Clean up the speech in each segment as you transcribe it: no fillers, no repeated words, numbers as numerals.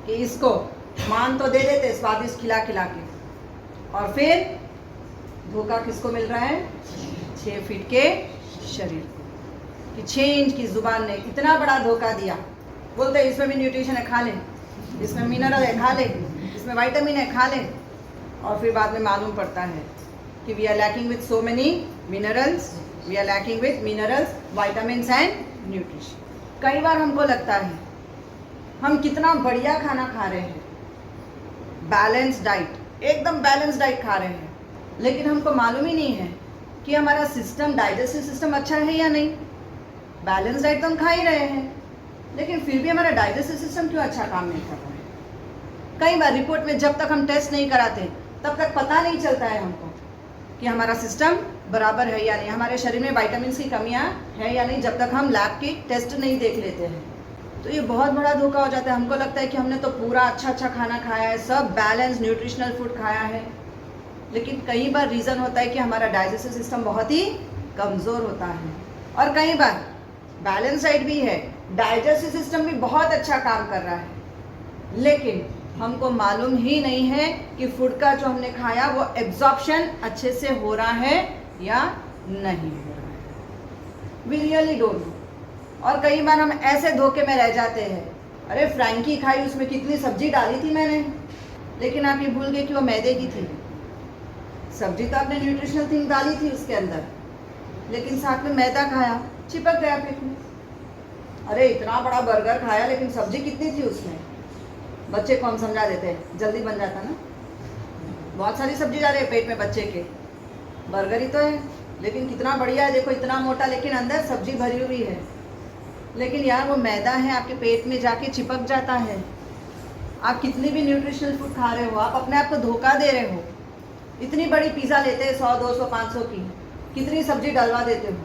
कि इसको मान तो दे देते स्वादिष्ट खिला खिला के, और फिर धोखा किसको मिल रहा है? 6 फीट के शरीर को, कि 6 इंच की जुबान ने इतना बड़ा धोखा दिया। बोलते हैं इसमें भी न्यूट्रिशन है, खा ले, इसमें मिनरल है, खा ले, इसमें विटामिन है, खा ले, और फिर बाद में मालूम पड़ता है कि we are lacking with so many minerals, we are lacking with minerals, vitamins and nutrition. कई बार हमको लगता है हम कितना बढ़िया खाना खा रहे हैं, बैलेंस डाइट, एकदम बैलेंस डाइट खा रहे हैं, लेकिन हमको मालूम ही नहीं है कि हमारा सिस्टम, डाइजेस्टिव सिस्टम अच्छा है या नहीं। बैलेंस डाइट तो हम खा ही रहे हैं, लेकिन फिर भी हमारा डाइजेस्टिव सिस्टम क्यों अच्छा काम नहीं कर रहा है। कई बार रिपोर्ट में जब तक हम टेस्ट नहीं कराते तब तक पता नहीं चलता है हमको कि हमारा सिस्टम बराबर है या नहीं, हमारे शरीर में विटामिन की कमियां है या नहीं, जब तक हम लैब की टेस्ट नहीं देख लेते हैं। तो ये बहुत बड़ा धोखा हो जाता है। हमको लगता है कि हमने तो पूरा अच्छा अच्छा खाना खाया है, सब बैलेंस न्यूट्रिशनल फूड खाया है, लेकिन कई बार रीज़न होता है कि हमारा डाइजेस्टिव सिस्टम बहुत ही कमज़ोर होता है, और कई बार बैलेंस डाइट भी है, डाइजेस्टिव सिस्टम भी बहुत अच्छा काम कर रहा है, लेकिन हमको मालूम ही नहीं है कि फूड का जो हमने खाया वो एब्जॉर्प्शन अच्छे से हो रहा है या नहीं हो रहा है। We really don't know. और कई बार हम ऐसे धोखे में रह जाते हैं, अरे फ्रैंकी खाई, उसमें कितनी सब्जी डाली थी मैंने, लेकिन आप ये भूल गए कि वो मैदे की थी। सब्जी तो आपने न्यूट्रिशनल थिंग डाली थी उसके अंदर, लेकिन साथ में मैदा खाया, चिपक गया पेट में। अरे इतना बड़ा बर्गर खाया, लेकिन सब्जी कितनी थी उसमें। बच्चे को हम समझा देते हैं, जल्दी बन जाता ना, बहुत सारी सब्जी जा रही है पेट में बच्चे के, बर्गर ही तो है, लेकिन कितना बढ़िया है, देखो इतना मोटा, लेकिन अंदर सब्जी भरी हुई है। लेकिन यार वो मैदा है, आपके पेट में जाके चिपक जाता है। आप कितनी भी न्यूट्रिशनल फूड खा रहे हो, आप अपने आप को धोखा दे रहे हो। इतनी बड़ी पिज़्ज़ा लेते हैं 100, 200, 500 की, कितनी सब्जी डलवा देते हो,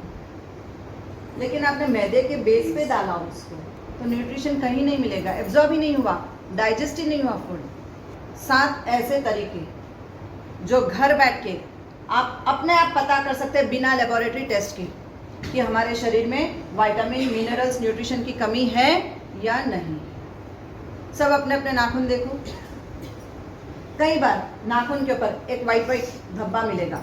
लेकिन आपने मैदे के बेस पे डाला उसको, तो न्यूट्रिशन कहीं नहीं मिलेगा, एब्जॉर्ब ही नहीं हुआ, डाइजेस्ट ही नहीं हुआ फूड। 7 ऐसे तरीके जो घर बैठ के आप अपने आप पता कर सकते हैं बिना लेबोरेटरी टेस्ट के कि हमारे शरीर में विटामिन, मिनरल्स, न्यूट्रिशन की कमी है या नहीं। सब अपने अपने नाखून देखो, कई बार नाखून के ऊपर एक वाइट वाइट धब्बा मिलेगा,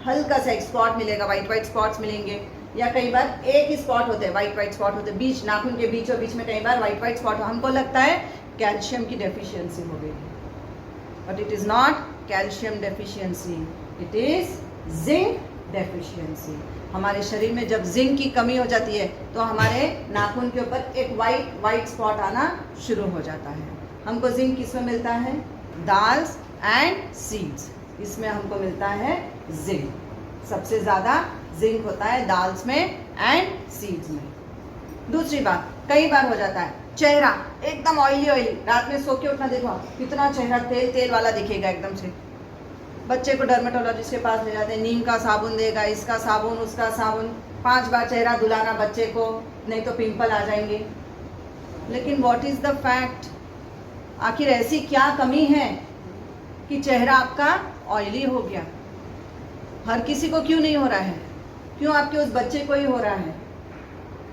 हल्का सा एक स्पॉट मिलेगा, वाइट वाइट स्पॉट्स मिलेंगे, या कई बार एक ही स्पॉट होते हैं, वाइट वाइट स्पॉट होते हैं, बीच नाखून के बीचों बीच में कई बार वाइट वाइट स्पॉट। हमको लगता है कैल्शियम की डेफिशिएंसी हो गई है, but it is not calcium deficiency, it is zinc deficiency. हमारे शरीर में जब जिंक की कमी हो जाती है तो हमारे नाखून के ऊपर एक वाइट वाइट स्पॉट आना शुरू हो जाता है। हमको जिंक किस में मिलता है? दाल्स एंड सीड्स, इसमें हमको मिलता है जिंक। सबसे ज़्यादा जिंक होता है दाल्स में एंड सीड्स में। दूसरी बात, कई बार हो जाता है चेहरा एकदम ऑयली ऑयली, रात में सो के उठना, देखो कितना चेहरा तेल तेल वाला दिखेगा एकदम से। बच्चे को डर्मेटोलॉजिस्ट के पास ले जाते हैं, नीम का साबुन देगा, इसका साबुन, उसका साबुन, 5 बार चेहरा धुलाना बच्चे को, नहीं तो पिंपल आ जाएंगे। लेकिन व्हाट इज़ द फैक्ट? आखिर ऐसी क्या कमी है कि चेहरा आपका ऑयली हो गया? हर किसी को क्यों नहीं हो रहा है? क्यों आपके उस बच्चे को ही हो रहा है?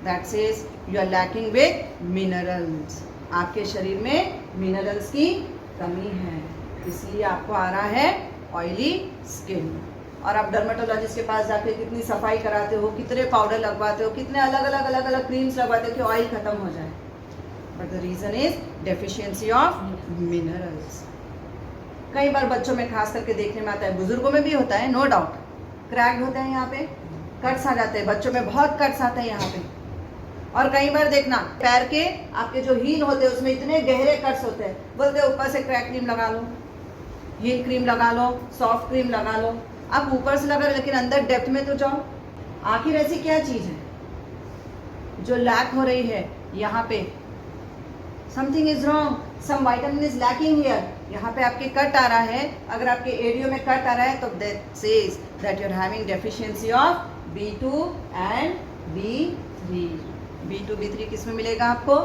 That says you are lacking with minerals. आपके शरीर में मिनरल्स की कमी है, इसलिए आपको आ रहा है ऑयली स्किन। और आप डर्मेटोलॉजिस्ट के पास जाके कितनी सफाई कराते हो, कितने पाउडर लगवाते हो, कितने अलग अलग क्रीम्स लगवाते हो कि ऑयल खत्म हो जाए, but the reason is deficiency of minerals. कई बार बच्चों में खास करके देखने में आता है, बुजुर्गों में भी होता है, नो डाउट, क्रैक्ड होते हैं यहाँ पे, कट्स आ जाते हैं, बच्चों में बहुत कट्स आते हैं यहाँ पे। और कई बार देखना पैर के आपके जो हील होते हैं उसमें इतने गहरे कट्स होते हैं, बोलते हैं ऊपर से क्रैक क्रीम लगा लो, हील क्रीम लगा लो, सॉफ्ट क्रीम लगा लो। आप ऊपर से लगा लो, लेकिन अंदर डेप्थ में तो जाओ। आखिर ऐसी क्या चीज़ है जो लैक हो रही है यहाँ पे? Something is wrong, some vitamin is lacking here. यहाँ पे आपके कट आ रहा है, अगर आपके एरियो में कट आ रहा है तो that says that you are having deficiency of B2 and B3। B2 B3 किस में मिलेगा आपको?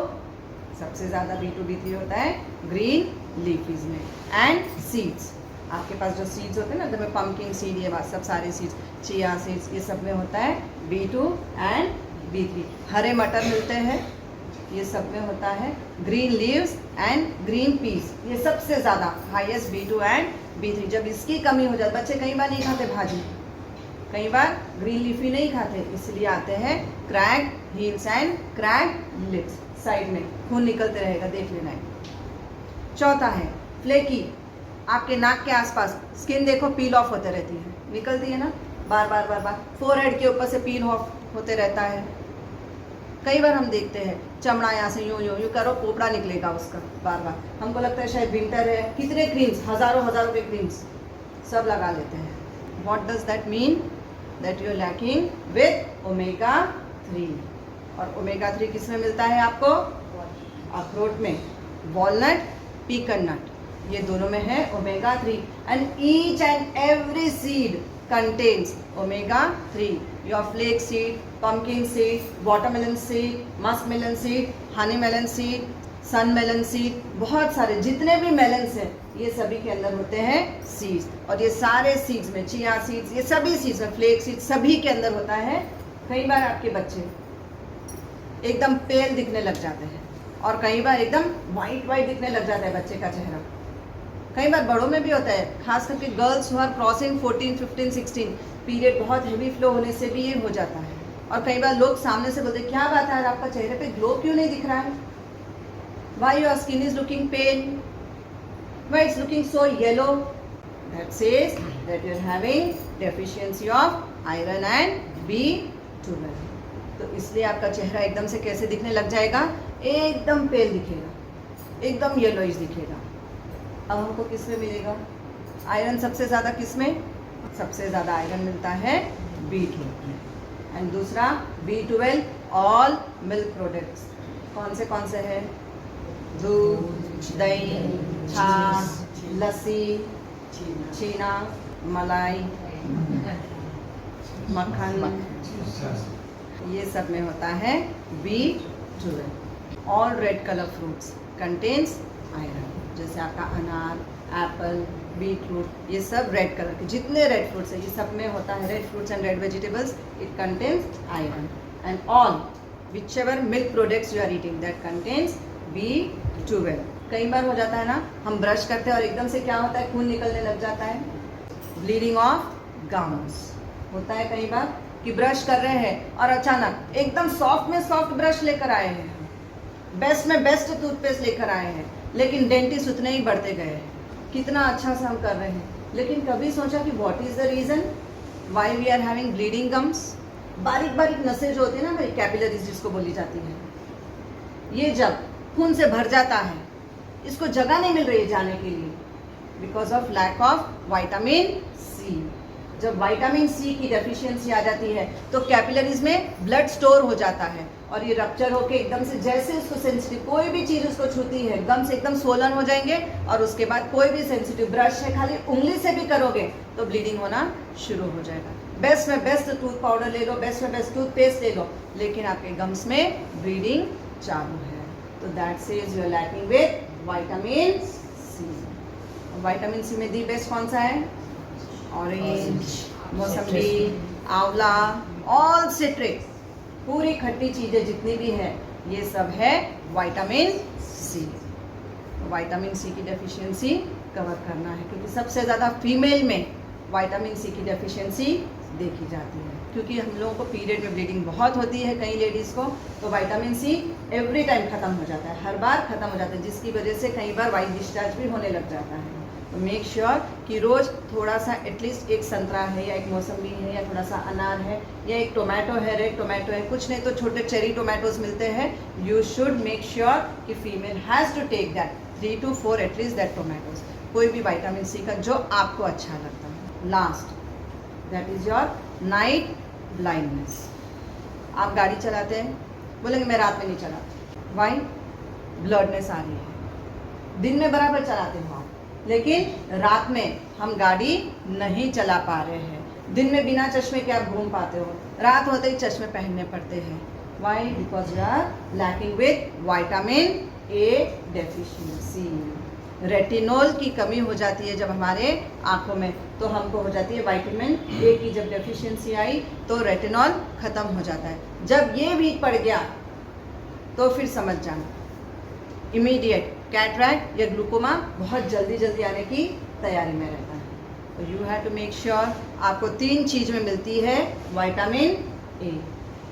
सबसे ज़्यादा B2 B3 होता है ग्रीन लीफीज में। एंड सीड्स, आपके पास जो सीड्स होते हैं ना, जब पम्पकिन सीड, ये बात सब सारे सीड्स, चिया सीड्स, ये सब में होता है B2 एंड B3। हरे मटर मिलते हैं, ये सब में होता है green leaves and green peas, ये सबसे ज़्यादा हाईएस्ट B2 एंड B3। जब इसकी कमी हो जाती, बच्चे कई बार नहीं खाते भाजी, कई बार ग्रीन लीफी नहीं खाते, इसलिए आते हैं crack heels and crack lips. Side में खून निकलते रहेगा, देख लेना है। चौथा है फ्लेकी, आपके नाक के आसपास स्किन देखो पील ऑफ होते रहती है, निकलती है ना बार बार बार बार, फोरहेड के ऊपर से पील ऑफ होते रहता है। कई बार हम देखते हैं चमड़ा यहाँ से यूं यूं यूं करो पोपड़ा निकलेगा उसका बार बार, हमको लगता है शायद विंटर है, कितने क्रीम्स, हज़ारों के क्रीम्स सब लगा लेते हैं। What does that mean? That you are lacking with omega 3। और ओमेगा 3 किस में मिलता है आपको? अखरोट में, वॉलनट, पीकन नट, ये दोनों में है omega 3। And each and every seed contains omega 3. Your flax seed, pumpkin seed, watermelon seed, muskmelon seed, honey melon seed, sun melon seed, बहुत सारे जितने भी मेलन्स हैं ये सभी के अंदर होते हैं सीड्स। और ये सारे सीड्स में चिया सीड्स, ये सभी सीड्स में फ्लेक्स सीड्स सभी के अंदर होता है। कई बार आपके बच्चे एकदम पेल दिखने लग जाते हैं और कई बार एकदम वाइट दिखने लग जाता है बच्चे का चेहरा। कई बार बड़ों में भी होता है, खास करके girls who are crossing 14, 15, 16 period बहुत हैवी फ्लो होने से भी ये हो जाता है। और कई बार लोग सामने से बोलते हैं क्या बात है आपका चेहरे पे ग्लो क्यों नहीं दिख रहा है? Why your skin is looking pale, why it's looking so yellow? That says that you are having deficiency of iron and B12। तो इसलिए आपका चेहरा एकदम से कैसे दिखने लग जाएगा? एकदम पेल दिखेगा, एकदम येलोइश दिखेगा। अब हमको किस में मिलेगा आयरन? सबसे ज़्यादा किस में? सबसे ज़्यादा आयरन मिलता है B12 में। एंड दूसरा B12 ऑल मिल्क प्रोडक्ट्स कौन से है? दूध, दही, छाछ, लस्सी, छीना, मलाई, मक्खन, ये सब में होता है B12। All red colour fruits contains iron, जैसे आपका अनार, एप्पल, बीटरूट, ये सब रेड कलर के जितने रेड फ्रूट्स है ये सब में होता है red fruits and red vegetables, it contains iron. And all whichever milk products you are eating that contains B12। कई बार हो जाता है ना, हम ब्रश करते हैं और एकदम से क्या होता है, खून निकलने लग जाता है, ब्लीडिंग ऑफ गम्स होता है। कई बार कि ब्रश कर रहे हैं और अचानक एकदम सॉफ्ट में सॉफ्ट ब्रश लेकर आए हैं, बेस्ट में बेस्ट टूथपेस्ट लेकर आए हैं, लेकिन डेंटिस्ट उतने ही बढ़ते गए हैं, कितना अच्छा सा हम कर रहे हैं, लेकिन कभी सोचा कि what is the reason why we are having bleeding gums? बारीक बारीक नसें जो होती है ना भाई, कैपिलरीज जिसको बोली जाती है, ये जब खून से भर जाता है, इसको जगह नहीं मिल रही है जाने के लिए because of lack of vitamin C. जब विटामिन सी की डेफिशिएंसी आ जाती है तो कैपिलरीज में ब्लड स्टोर हो जाता है और ये रप्चर होके एकदम से जैसे उसको सेंसिटिव कोई भी चीज़ उसको छूती है एकदम से एकदम स्वोलन हो जाएंगे। और उसके बाद कोई भी सेंसिटिव ब्रश है खाली उंगली से भी करोगे तो ब्लीडिंग होना शुरू हो जाएगा। बेस्ट में बेस्ट टूथ पाउडर ले लो, बेस्ट में बेस्ट टूथपेस्ट ले लो, लेकिन आपके गम्स में ब्लीडिंग चालू है, तो that says you are lacking with vitamin C. Vitamin C में दी बेस्ट कौन सा है? ऑरेंज, मौसम्बी, आंवला, ऑल सिट्रिक, पूरी खट्टी चीज़ें जितनी भी है ये सब है विटामिन सी। विटामिन सी की डेफिशिएंसी कवर करना है क्योंकि सबसे ज़्यादा फीमेल में विटामिन सी की डेफिशिएंसी देखी जाती है, क्योंकि हम लोगों को पीरियड में ब्लीडिंग बहुत होती है कई लेडीज़ को, तो विटामिन सी एवरी टाइम ख़त्म हो जाता है, हर बार ख़त्म हो जाता है, जिसकी वजह से कई बार वाइट डिस्चार्ज भी होने लग जाता है। तो मेक श्योर कि रोज़ थोड़ा सा एटलीस्ट एक संतरा है या एक मौसम्बी है या थोड़ा सा अनार है या एक टोमेटो है, रेड टोमेटो है, कुछ नहीं तो छोटे चेरी टोमेटोज मिलते हैं, यू शुड मेक श्योर कि female has to take that 3 to 4 at least that tomatoes, कोई भी विटामिन सी का जो आपको अच्छा लगता है। Last that is your night blindness. आप गाड़ी चलाते हैं, बोलेंगे मैं रात में नहीं चलाती, वाई? ब्लडनेस आ रही है। दिन में बराबर चलाते हो आप, लेकिन रात में हम गाड़ी नहीं चला पा रहे हैं। दिन में बिना चश्मे के आप घूम पाते हो, रात होते ही चश्मे पहनने पड़ते हैं। Why? Because you are lacking with vitamin A deficiency. Retinol की कमी हो जाती है जब हमारे आँखों में, तो हमको हो जाती है विटामिन ए की जब डेफिशिएंसी आई तो रेटिनॉल ख़त्म हो जाता है। जब ये वीक पड़ गया तो फिर समझ जाना, इमीडिएट कैटरैक्ट या ग्लूकोमा बहुत जल्दी जल्दी आने की तैयारी में रहता है। तो you have to make sure आपको 3 चीज़ में मिलती है विटामिन ए।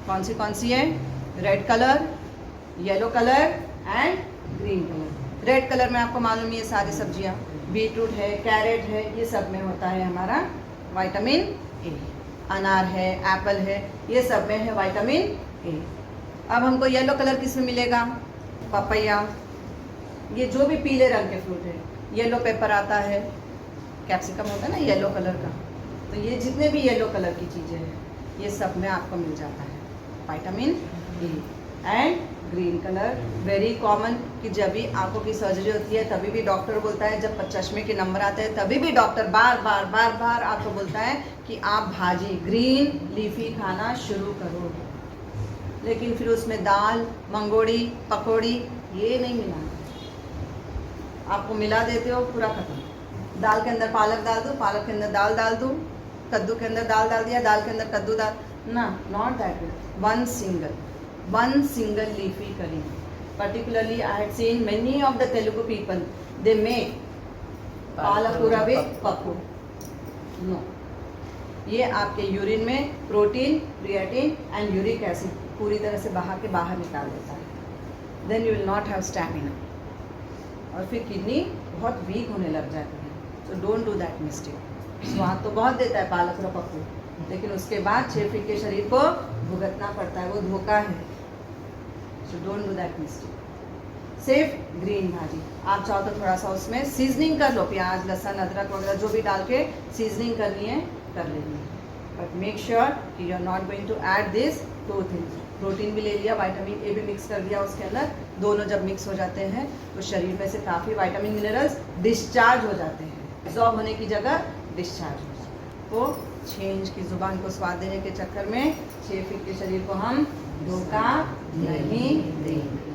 कौन सी है? Red colour, yellow colour and green colour. Red colour में आपको मालूम है ये सारी सब्जियां, बीटरूट है, कैरेट है, ये सब में होता है हमारा विटामिन ए। अनार है, एप्पल है, ये सब में है विटामिन ए। अब हमको येलो कलर किस में मिलेगा? पपैया, ये जो भी पीले रंग के फ्रूट है। येलो पेपर आता है, कैप्सिकम होता है ना येलो कलर का, तो ये जितने भी येलो कलर की चीज़ें हैं ये सब में आपको मिल जाता है vitamin A. And green colour very common, कि जब भी आंखों की सर्जरी होती है तभी भी डॉक्टर बोलता है, जब चश्मे के नंबर आते हैं तभी भी डॉक्टर बार बार आपको बोलता है कि आप भाजी ग्रीन लीफी खाना शुरू करो। लेकिन फिर उसमें दाल, मंगोड़ी, पकौड़ी ये नहीं मिलाना। आपको मिला देते हो पूरा खत्म। दाल के अंदर पालक डाल दो, पालक के अंदर दाल डाल दो, कद्दू के अंदर दाल डाल दिया, दाल के अंदर कद्दू डाल ना, not that way. one single leafy curry. Particularly I had seen many of the Telugu people, they make palakura with pakku. No, ये आपके यूरिन में protein, creatine and uric acid पूरी तरह से बहा के बाहर निकाल देता है। Then you will not have stamina और फिर किडनी बहुत वीक होने लग जाती है। So don't do that mistake. स्वाद तो बहुत देता है पालक और पप्पू, लेकिन उसके बाद 6 फीट के शरीर को भुगतना पड़ता है, वो धोखा है। So don't do that mistake. सिर्फ ग्रीन भाजी, आप चाहो तो थोड़ा सा उसमें सीजनिंग कर लो, प्याज, लहसुन, अदरक वगैरह जो भी डाल के सीजनिंग करनी है कर लेनी है, बट मेक श्योर कि you are not going to add this 2 things. Protein भी ले लिया, विटामिन ए भी मिक्स कर दिया उसके अंदर, दोनों जब मिक्स हो जाते हैं तो शरीर में से काफ़ी विटामिन मिनरल्स डिस्चार्ज हो जाते हैं, एब्जॉर्ब होने की जगह डिस्चार्ज हो जाते हैं। तो चेंज की ज़ुबान को स्वाद देने के चक्कर में 6 फीट के शरीर को हम धोखा नहीं देंगे।